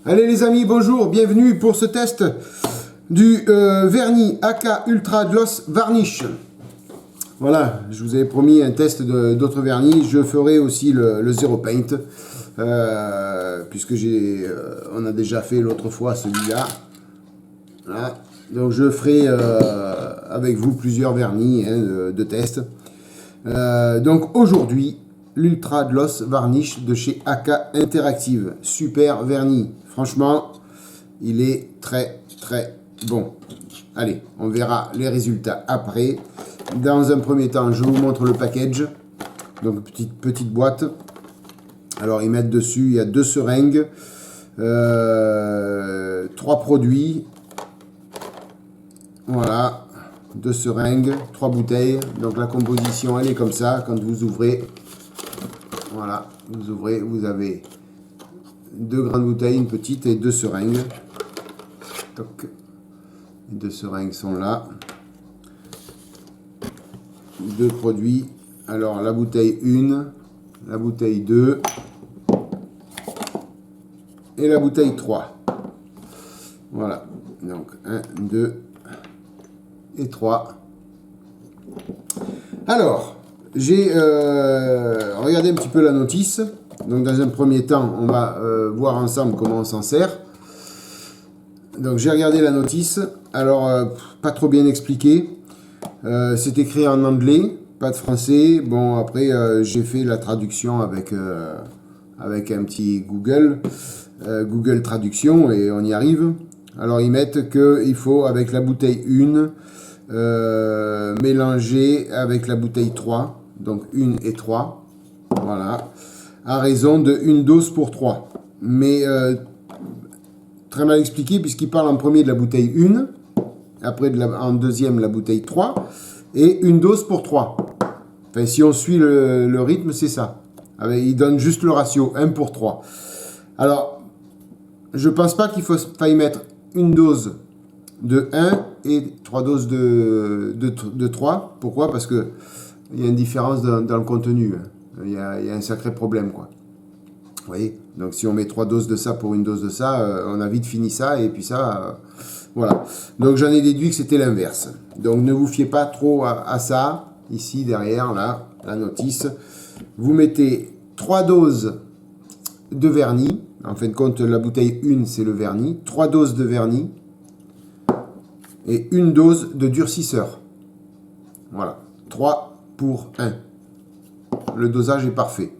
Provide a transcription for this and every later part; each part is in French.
Allez les amis, bonjour, bienvenue pour ce test du vernis AK Ultra Gloss Varnish. Voilà, je vous avais promis un test d'autres vernis. Je ferai aussi le Zero Paint, puisque on a déjà fait l'autre fois celui-là. Voilà. Donc je ferai avec vous plusieurs vernis de test. Donc aujourd'hui, l'Ultra Gloss Varnish de chez AK Interactive. Super vernis. Franchement, il est très bon. Allez, on verra les résultats après. Dans un premier temps, je vous montre le package. Donc, petite boîte. Alors, ils mettent dessus, il y a 2 seringues, 3 produits. Voilà, 2 seringues, 3 bouteilles. Donc, la composition, elle est comme ça. Quand vous ouvrez, voilà, vous ouvrez, vous avez 2 grandes bouteilles, une petite et 2 seringues. Toc. Les 2 seringues sont là. 2 produits. Alors la bouteille 1, la bouteille 2 et la bouteille 3. Voilà. Donc 1, 2 et 3. Alors, j'ai regardé un petit peu la notice. Donc dans un premier temps, on va voir ensemble comment on s'en sert. Donc j'ai regardé la notice. Alors, pas trop bien expliqué. C'est écrit en anglais, pas de français. Bon, après, j'ai fait la traduction avec un petit Google Traduction et on y arrive. Alors, ils mettent qu'il faut, avec la bouteille 1, mélanger avec la bouteille 3. Donc, 1 et 3. Voilà. À raison de 1 dose pour 3. Mais très mal expliqué puisqu'il parle en premier de la bouteille 1, après en deuxième la bouteille 3, et 1 dose pour 3. Enfin, si on suit le rythme, c'est ça. Il donne juste le ratio, 1 pour 3. Alors, je pense pas qu'il faille mettre 1 dose de 1 et 3 doses de 3. Pourquoi? Parce qu'il y a une différence dans le contenu. Il y a un sacré problème, quoi. Vous voyez? Donc si on met 3 doses de ça pour 1 dose de ça, on a vite fini ça, et puis ça, voilà. Donc j'en ai déduit que c'était l'inverse. Donc ne vous fiez pas trop à ça. Ici, derrière, là, la notice. Vous mettez 3 doses de vernis. En fin de compte, la bouteille 1, c'est le vernis. 3 doses de vernis. Et 1 dose de durcisseur. Voilà. 3 pour 1. Le dosage est parfait.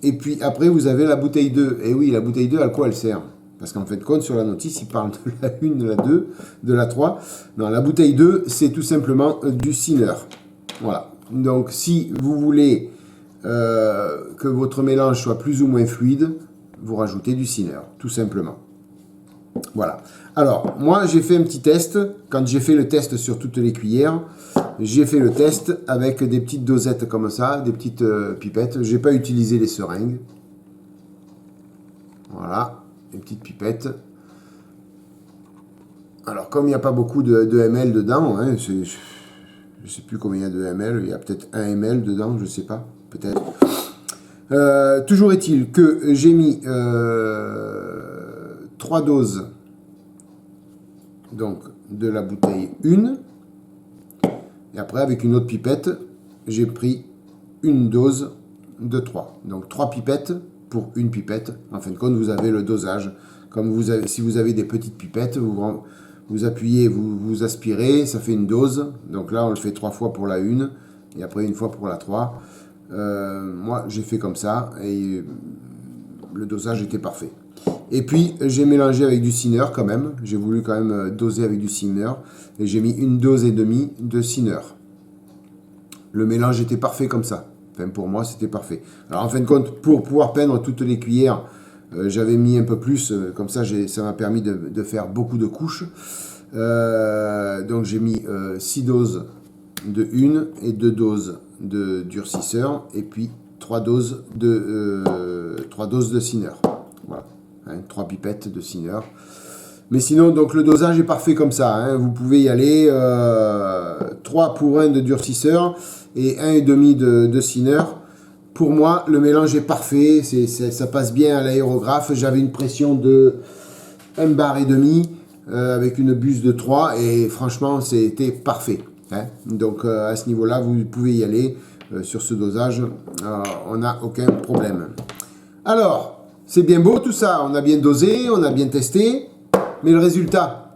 Et puis après, vous avez la bouteille 2. Et oui, la bouteille 2, à quoi elle sert? Parce qu'en fin de compte, sur la notice, il parle de la 1, de la 2, de la 3. Non, la bouteille 2, c'est tout simplement du thinner. Voilà. Donc, si vous voulez que votre mélange soit plus ou moins fluide, vous rajoutez du thinner, tout simplement. Voilà. Alors, moi, j'ai fait un petit test. Quand j'ai fait le test sur toutes les cuillères, j'ai fait le test avec des petites dosettes comme ça, des petites pipettes. J'ai pas utilisé les seringues. Voilà, des petites pipettes. Alors, comme il n'y a pas beaucoup de ml dedans, hein, je ne sais plus combien il y a de ml, il y a peut-être 1 ml dedans, je ne sais pas, peut-être. Toujours est-il que j'ai mis 3 doses donc, de la bouteille 1. Et après, avec une autre pipette, j'ai pris 1 dose de 3. Donc 3 pipettes pour 1 pipette. En fin de compte, vous avez le dosage. Comme si vous avez des petites pipettes, vous appuyez, vous aspirez, ça fait 1 dose. Donc là, on le fait 3 fois pour la 1 et après 1 fois pour la 3. Moi, j'ai fait comme ça et le dosage était parfait. Et puis, j'ai mélangé avec du thinner quand même. J'ai voulu quand même doser avec du thinner. Et j'ai mis 1 dose et demie de thinner. Le mélange était parfait comme ça. Enfin, pour moi, c'était parfait. Alors, en fin de compte, pour pouvoir peindre toutes les cuillères, j'avais mis un peu plus. Comme ça, ça m'a permis de faire beaucoup de couches. Donc, j'ai mis 6 doses de 1 et 2 doses de durcisseur. Et puis, 3 doses de thinner. Voilà. 3 pipettes de thinner. Mais sinon, donc le dosage est parfait comme ça. Hein. Vous pouvez y aller 3 pour 1 de durcisseur et 1,5 de thinner pour moi, le mélange est parfait, ça passe bien à l'aérographe. J'avais une pression de 1 bar et demi avec une buse de 3 et franchement, c'était parfait. Hein. Donc à ce niveau-là, vous pouvez y aller sur ce dosage, on n'a aucun problème. Alors, c'est bien beau tout ça, on a bien dosé, on a bien testé, mais le résultat,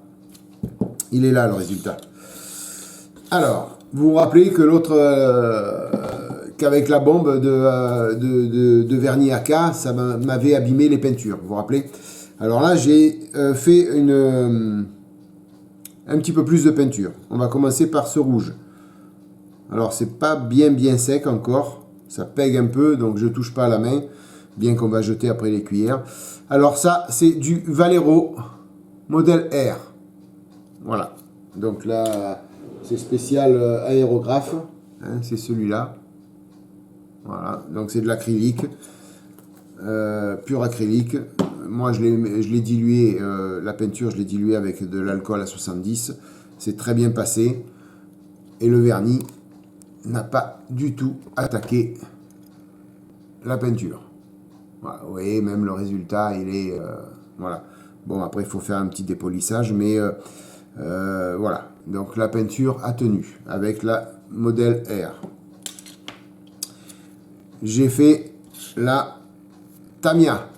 il est là le résultat. Alors, vous vous rappelez que l'autre, qu'avec la bombe de vernis AK, ça m'avait abîmé les peintures, vous vous rappelez? Alors là, j'ai fait un petit peu plus de peinture. On va commencer par ce rouge. Alors, c'est pas bien sec encore, ça pègue un peu, donc je touche pas à la main, bien qu'on va jeter après les cuillères. Alors ça, c'est du Valero modèle R. Voilà, donc là, c'est spécial aérographe, hein, c'est celui-là. Voilà, donc c'est de l'acrylique, pur acrylique. Moi, je l'ai dilué, la peinture, je l'ai dilué avec de l'alcool à 70. C'est très bien passé. Et le vernis n'a pas du tout attaqué la peinture. Voilà, vous voyez, même le résultat, il est... voilà. Bon, après, il faut faire un petit dépolissage, mais voilà. Donc, la peinture a tenu avec la modèle R. J'ai fait la Tamiya.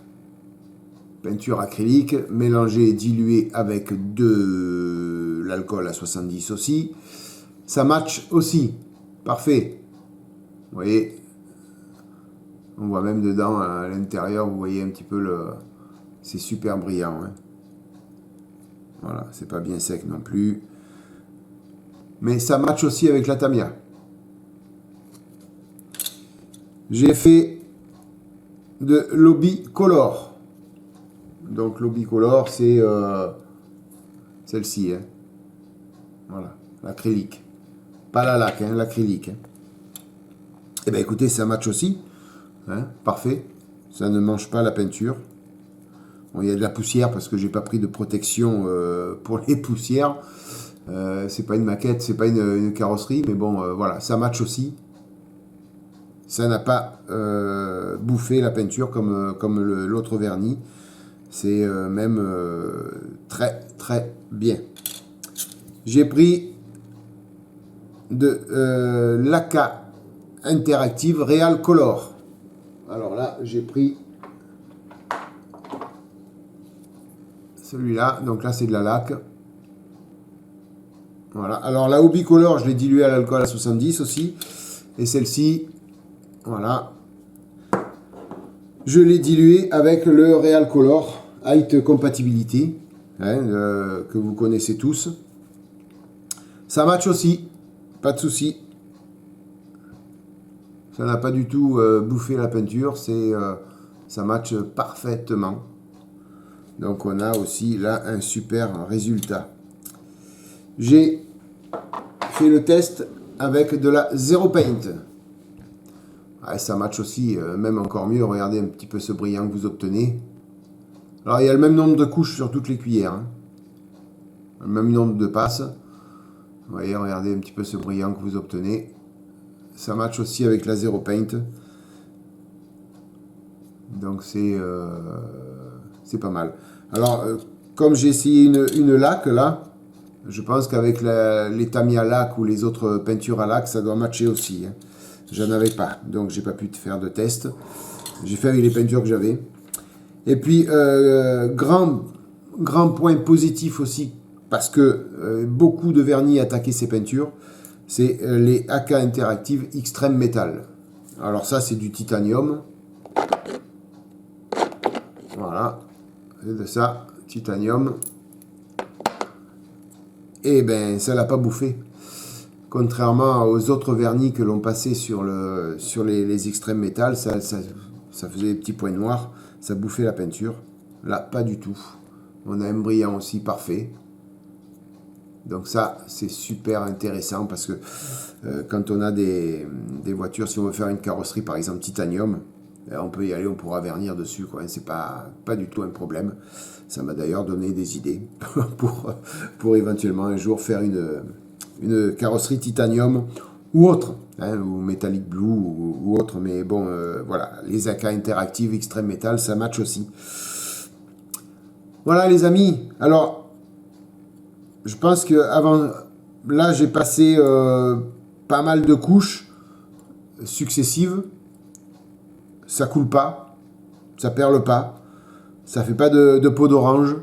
Peinture acrylique, mélangée et diluée avec de l'alcool à 70 aussi. Ça match aussi. Parfait. Vous voyez, on voit même dedans, à l'intérieur, vous voyez un petit peu le... C'est super brillant. Hein. Voilà, c'est pas bien sec non plus. Mais ça match aussi avec la Tamiya. J'ai fait de l'Hobby Color. Donc l'Hobby Color, c'est celle-ci. Hein. Voilà, l'acrylique. Pas la laque, hein, l'acrylique. Hein. Eh bien écoutez, ça match aussi. Hein, parfait. Ça ne mange pas la peinture. Bon, il y a de la poussière parce que j'ai pas pris de protection pour les poussières. C'est pas une maquette, c'est pas une carrosserie, mais bon, voilà, ça match aussi. Ça n'a pas bouffé la peinture comme l'autre vernis. C'est même très bien. J'ai pris de l'AK Interactive Real Color. Alors là, j'ai pris celui-là. Donc là, c'est de la laque. Voilà. Alors la Hobby Color, je l'ai dilué à l'alcool à 70 aussi. Et celle-ci, voilà. Je l'ai dilué avec le Real Color Height Compatibility, hein, que vous connaissez tous. Ça match aussi, pas de souci. Ça n'a pas du tout bouffé la peinture, ça match parfaitement. Donc on a aussi là un super résultat. J'ai fait le test avec de la Zero Paint. Ah, ça match aussi, même encore mieux. Regardez un petit peu ce brillant que vous obtenez. Alors il y a le même nombre de couches sur toutes les cuillères. Hein. Le même nombre de passes. Vous voyez, regardez un petit peu ce brillant que vous obtenez. Ça match aussi avec la Zero Paint. Donc c'est pas mal. Alors, comme j'ai essayé une laque là, je pense qu'avec les Tamiya laque ou les autres peintures à laque, ça doit matcher aussi. Hein. J'en avais pas, donc j'ai pas pu faire de test. J'ai fait avec les peintures que j'avais. Et puis, grand point positif aussi, parce que beaucoup de vernis attaquaient ces peintures, c'est les AK Interactive Extreme Metal. Alors ça, c'est du titanium. Voilà, c'est de ça, titanium. Et ben, ça l'a pas bouffé. Contrairement aux autres vernis que l'on passait sur les extrêmes métal, ça faisait des petits points noirs, ça bouffait la peinture. Là, pas du tout. On a un brillant aussi parfait. Donc ça, c'est super intéressant parce que quand on a des voitures, si on veut faire une carrosserie, par exemple titanium, on peut y aller, on pourra vernir dessus. C'est pas du tout un problème. Ça m'a d'ailleurs donné des idées pour éventuellement un jour faire une carrosserie titanium ou autre, hein, ou Metallic Blue ou autre, mais bon, voilà, les AK interactives Extreme Metal, ça match aussi. Voilà les amis, alors, je pense que avant, là j'ai passé pas mal de couches successives, ça coule pas, ça perle pas, ça fait pas de peau d'orange,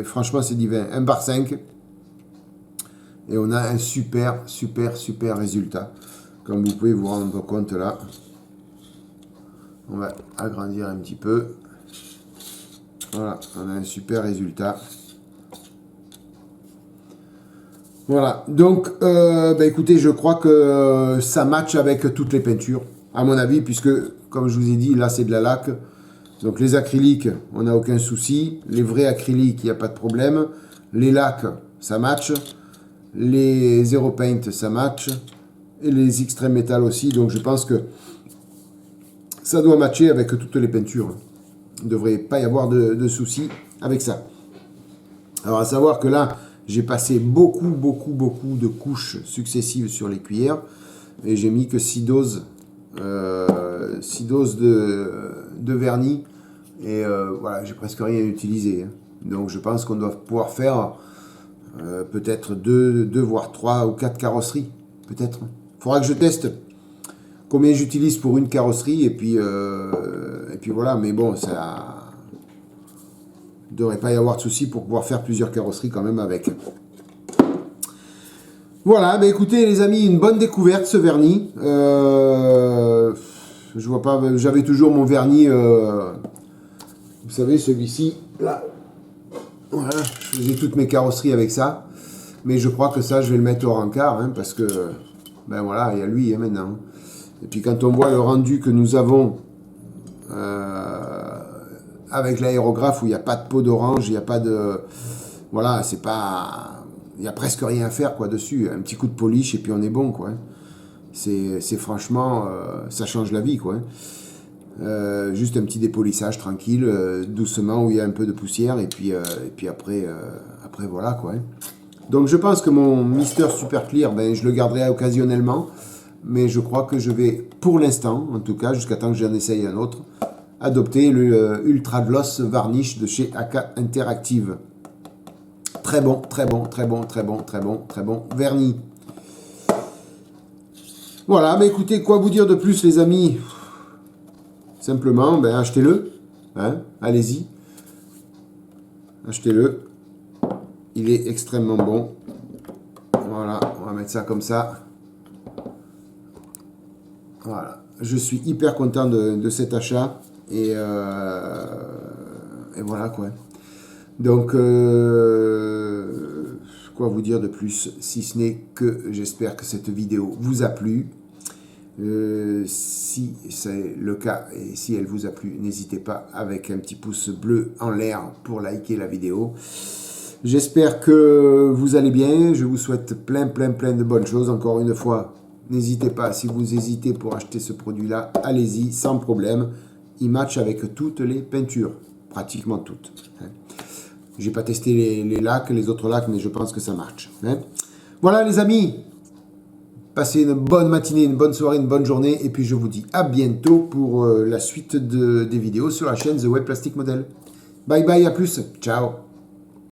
franchement c'est divin, 1 par 5, et on a un super résultat, comme vous pouvez vous rendre compte là. On va agrandir un petit peu, voilà, on a un super résultat. Voilà, donc écoutez, je crois que ça match avec toutes les peintures, à mon avis, puisque, comme je vous ai dit, là c'est de la laque. Donc les acryliques, on n'a aucun souci. Les vrais acryliques, il n'y a pas de problème. Les lacs, ça match. Les Zero Paint, ça match. Et les Extreme Metal aussi. Donc je pense que ça doit matcher avec toutes les peintures. Il ne devrait pas y avoir de soucis avec ça. Alors à savoir que là, j'ai passé beaucoup de couches successives sur les cuillères. Et j'ai mis que 6 doses. 6 doses de vernis. Et voilà, j'ai presque rien utilisé. Hein. Donc je pense qu'on doit pouvoir faire peut-être 2 voire 3 ou 4 carrosseries. Peut-être. Il faudra que je teste combien j'utilise pour une carrosserie. Et puis voilà, mais bon, ça ne devrait pas y avoir de souci pour pouvoir faire plusieurs carrosseries quand même avec. Voilà, bah écoutez les amis, une bonne découverte ce vernis. Je vois pas, j'avais toujours mon vernis, vous savez celui-ci, là. Voilà, je faisais toutes mes carrosseries avec ça. Mais je crois que ça, je vais le mettre au rencard, hein, parce que, ben voilà, il y a lui hein, maintenant. Et puis quand on voit le rendu que nous avons avec l'aérographe où il n'y a pas de peau d'orange, il n'y a pas de... Voilà, c'est pas... Il n'y a presque rien à faire quoi dessus, un petit coup de polish et puis on est bon quoi. C'est franchement, ça change la vie quoi. Juste un petit dépolissage tranquille, doucement où il y a un peu de poussière et puis après voilà quoi. Donc je pense que mon Mister Super Clear, ben, je le garderai occasionnellement, mais je crois que je vais pour l'instant, en tout cas jusqu'à temps que j'en essaye un autre, adopter le Ultra Gloss Varnish de chez AK Interactive. Très bon vernis. Voilà, mais écoutez, quoi vous dire de plus les amis? Simplement, ben, achetez-le. Hein, allez-y. Achetez-le. Il est extrêmement bon. Voilà, on va mettre ça comme ça. Voilà. Je suis hyper content de cet achat. Et voilà quoi. Donc, quoi vous dire de plus, si ce n'est que j'espère que cette vidéo vous a plu. Si c'est le cas et si elle vous a plu, n'hésitez pas avec un petit pouce bleu en l'air pour liker la vidéo. J'espère que vous allez bien. Je vous souhaite plein de bonnes choses. Encore une fois, n'hésitez pas, si vous hésitez pour acheter ce produit-là, allez-y sans problème. Il match avec toutes les peintures, pratiquement toutes. J'ai pas testé les lacs, les autres lacs, mais je pense que ça marche. Hein. Voilà les amis, passez une bonne matinée, une bonne soirée, une bonne journée, et puis je vous dis à bientôt pour la suite des vidéos sur la chaîne The Web Plastic Model. Bye bye, à plus, ciao.